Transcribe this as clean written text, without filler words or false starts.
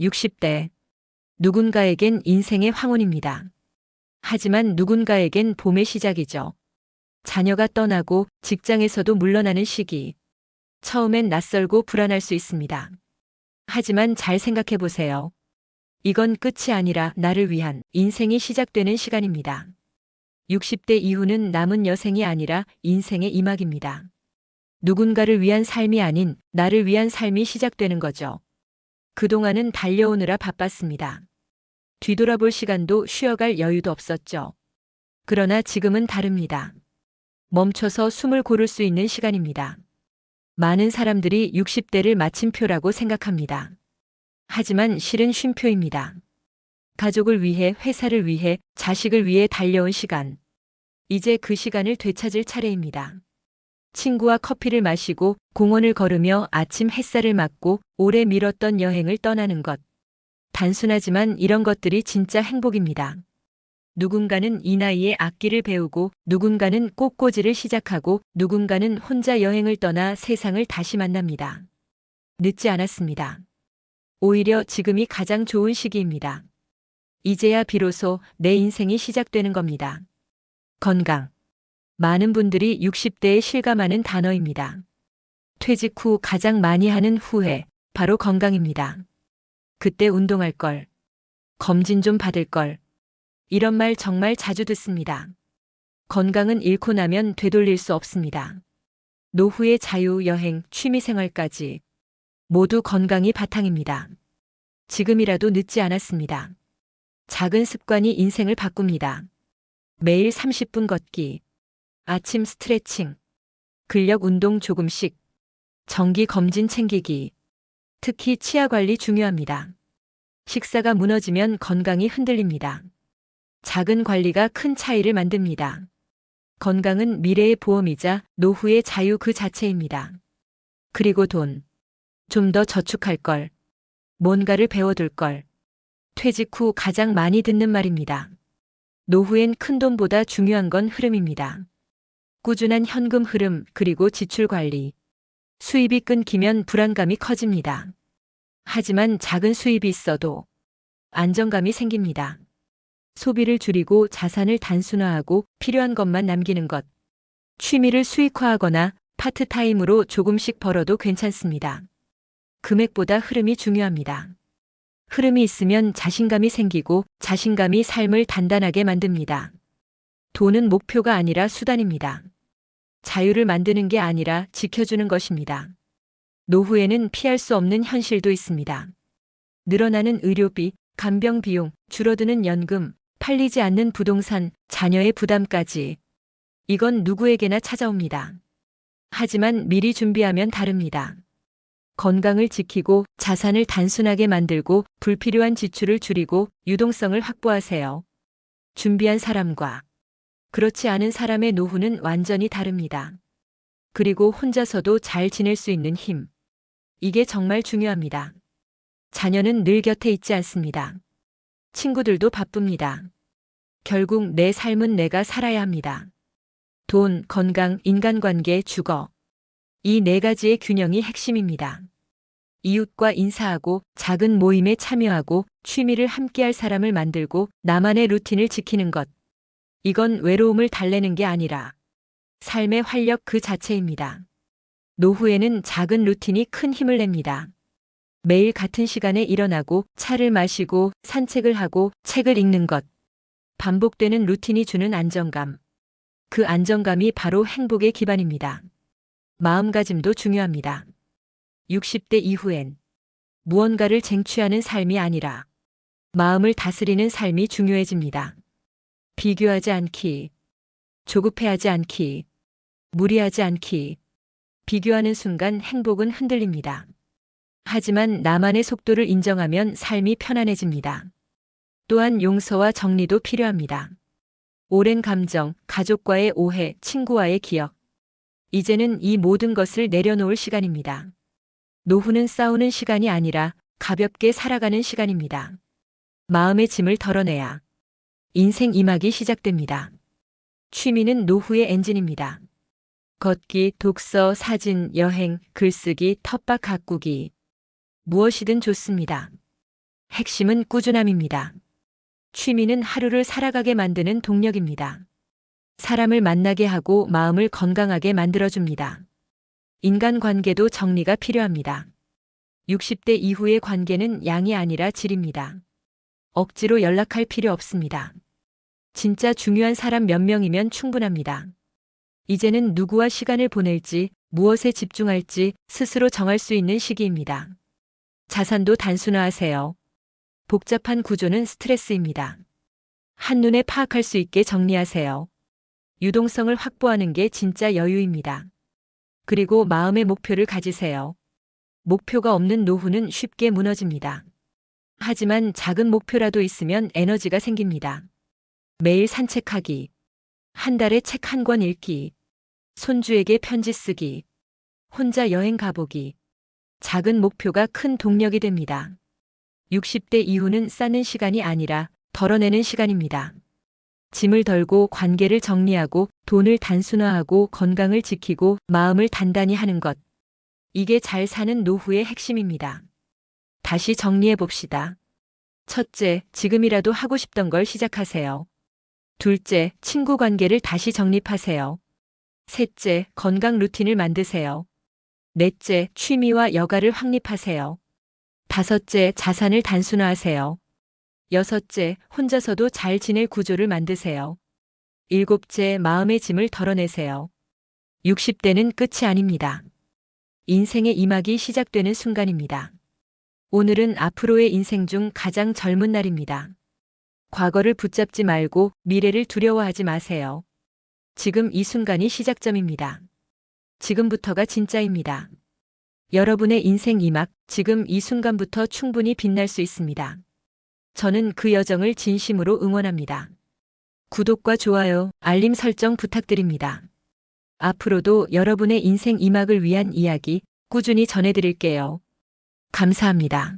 60대. 누군가에겐 인생의 황혼입니다. 하지만 누군가에겐 봄의 시작이죠. 자녀가 떠나고 직장에서도 물러나는 시기. 처음엔 낯설고 불안할 수 있습니다. 하지만 잘 생각해 보세요. 이건 끝이 아니라 나를 위한 인생이 시작되는 시간입니다. 60대 이후는 남은 여생이 아니라 인생의 이막입니다. 누군가를 위한 삶이 아닌 나를 위한 삶이 시작되는 거죠. 그동안은 달려오느라 바빴습니다. 뒤돌아볼 시간도 쉬어갈 여유도 없었죠. 그러나 지금은 다릅니다. 멈춰서 숨을 고를 수 있는 시간입니다. 많은 사람들이 60대를 마침표라고 생각합니다. 하지만 실은 쉼표입니다. 가족을 위해, 회사를 위해, 자식을 위해 달려온 시간. 이제 그 시간을 되찾을 차례입니다. 친구와 커피를 마시고 공원을 걸으며 아침 햇살을 맞고 오래 미뤘던 여행을 떠나는 것. 단순하지만 이런 것들이 진짜 행복입니다. 누군가는 이 나이에 악기를 배우고, 누군가는 꽃꽂이를 시작하고, 누군가는 혼자 여행을 떠나 세상을 다시 만납니다. 늦지 않았습니다. 오히려 지금이 가장 좋은 시기입니다. 이제야 비로소 내 인생이 시작되는 겁니다. 건강. 많은 분들이 60대에 실감하는 단어입니다. 퇴직 후 가장 많이 하는 후회, 바로 건강입니다. 그때 운동할 걸, 검진 좀 받을 걸, 이런 말 정말 자주 듣습니다. 건강은 잃고 나면 되돌릴 수 없습니다. 노후의 자유, 여행, 취미생활까지 모두 건강이 바탕입니다. 지금이라도 늦지 않았습니다. 작은 습관이 인생을 바꿉니다. 매일 30분 걷기, 아침 스트레칭, 근력 운동 조금씩, 정기 검진 챙기기. 특히 치아 관리 중요합니다. 식사가 무너지면 건강이 흔들립니다. 작은 관리가 큰 차이를 만듭니다. 건강은 미래의 보험이자 노후의 자유 그 자체입니다. 그리고 돈. 좀 더 저축할 걸. 뭔가를 배워둘 걸. 퇴직 후 가장 많이 듣는 말입니다. 노후엔 큰돈보다 중요한 건 흐름입니다. 꾸준한 현금 흐름, 그리고 지출 관리. 수입이 끊기면 불안감이 커집니다. 하지만 작은 수입이 있어도 안정감이 생깁니다. 소비를 줄이고 자산을 단순화하고 필요한 것만 남기는 것. 취미를 수익화하거나 파트타임으로 조금씩 벌어도 괜찮습니다. 금액보다 흐름이 중요합니다. 흐름이 있으면 자신감이 생기고 자신감이 삶을 단단하게 만듭니다. 돈은 목표가 아니라 수단입니다. 자유를 만드는 게 아니라 지켜주는 것입니다. 노후에는 피할 수 없는 현실도 있습니다. 늘어나는 의료비, 간병 비용, 줄어드는 연금, 팔리지 않는 부동산, 자녀의 부담까지. 이건 누구에게나 찾아옵니다. 하지만 미리 준비하면 다릅니다. 건강을 지키고 자산을 단순하게 만들고 불필요한 지출을 줄이고 유동성을 확보하세요. 준비한 사람과 그렇지 않은 사람의 노후는 완전히 다릅니다. 그리고 혼자서도 잘 지낼 수 있는 힘. 이게 정말 중요합니다. 자녀는 늘 곁에 있지 않습니다. 친구들도 바쁩니다. 결국 내 삶은 내가 살아야 합니다. 돈, 건강, 인간관계, 주거. 이 네 가지의 균형이 핵심입니다. 이웃과 인사하고 작은 모임에 참여하고 취미를 함께할 사람을 만들고 나만의 루틴을 지키는 것. 이건 외로움을 달래는 게 아니라 삶의 활력 그 자체입니다. 노후에는 작은 루틴이 큰 힘을 냅니다. 매일 같은 시간에 일어나고 차를 마시고 산책을 하고 책을 읽는 것. 반복되는 루틴이 주는 안정감. 그 안정감이 바로 행복의 기반입니다. 마음가짐도 중요합니다. 60대 이후엔 무언가를 쟁취하는 삶이 아니라 마음을 다스리는 삶이 중요해집니다. 비교하지 않기, 조급해하지 않기, 무리하지 않기. 비교하는 순간 행복은 흔들립니다. 하지만 나만의 속도를 인정하면 삶이 편안해집니다. 또한 용서와 정리도 필요합니다. 오랜 감정, 가족과의 오해, 친구와의 기억. 이제는 이 모든 것을 내려놓을 시간입니다. 노후는 싸우는 시간이 아니라 가볍게 살아가는 시간입니다. 마음의 짐을 덜어내야 인생 이막이 시작됩니다. 취미는 노후의 엔진입니다. 걷기, 독서, 사진, 여행, 글쓰기, 텃밭 가꾸기. 무엇이든 좋습니다. 핵심은 꾸준함입니다. 취미는 하루를 살아가게 만드는 동력입니다. 사람을 만나게 하고 마음을 건강하게 만들어줍니다. 인간관계도 정리가 필요합니다. 60대 이후의 관계는 양이 아니라 질입니다. 억지로 연락할 필요 없습니다. 진짜 중요한 사람 몇 명이면 충분합니다. 이제는 누구와 시간을 보낼지, 무엇에 집중할지 스스로 정할 수 있는 시기입니다. 자산도 단순화하세요. 복잡한 구조는 스트레스입니다. 한눈에 파악할 수 있게 정리하세요. 유동성을 확보하는 게 진짜 여유입니다. 그리고 마음의 목표를 가지세요. 목표가 없는 노후는 쉽게 무너집니다. 하지만 작은 목표라도 있으면 에너지가 생깁니다. 매일 산책하기, 한 달에 책 한 권 읽기, 손주에게 편지 쓰기, 혼자 여행 가보기. 작은 목표가 큰 동력이 됩니다. 60대 이후는 쌓는 시간이 아니라 덜어내는 시간입니다. 짐을 덜고 관계를 정리하고 돈을 단순화하고 건강을 지키고 마음을 단단히 하는 것. 이게 잘 사는 노후의 핵심입니다. 다시 정리해 봅시다. 첫째, 지금이라도 하고 싶던 걸 시작하세요. 둘째, 친구 관계를 다시 정립하세요. 셋째, 건강 루틴을 만드세요. 넷째, 취미와 여가를 확립하세요. 다섯째, 자산을 단순화하세요. 여섯째, 혼자서도 잘 지낼 구조를 만드세요. 일곱째, 마음의 짐을 덜어내세요. 60대는 끝이 아닙니다. 인생의 이막이 시작되는 순간입니다. 오늘은 앞으로의 인생 중 가장 젊은 날입니다. 과거를 붙잡지 말고 미래를 두려워하지 마세요. 지금 이 순간이 시작점입니다. 지금부터가 진짜입니다. 여러분의 인생 이막, 지금 이 순간부터 충분히 빛날 수 있습니다. 저는 그 여정을 진심으로 응원합니다. 구독과 좋아요, 알림 설정 부탁드립니다. 앞으로도 여러분의 인생 이막을 위한 이야기 꾸준히 전해드릴게요. 감사합니다.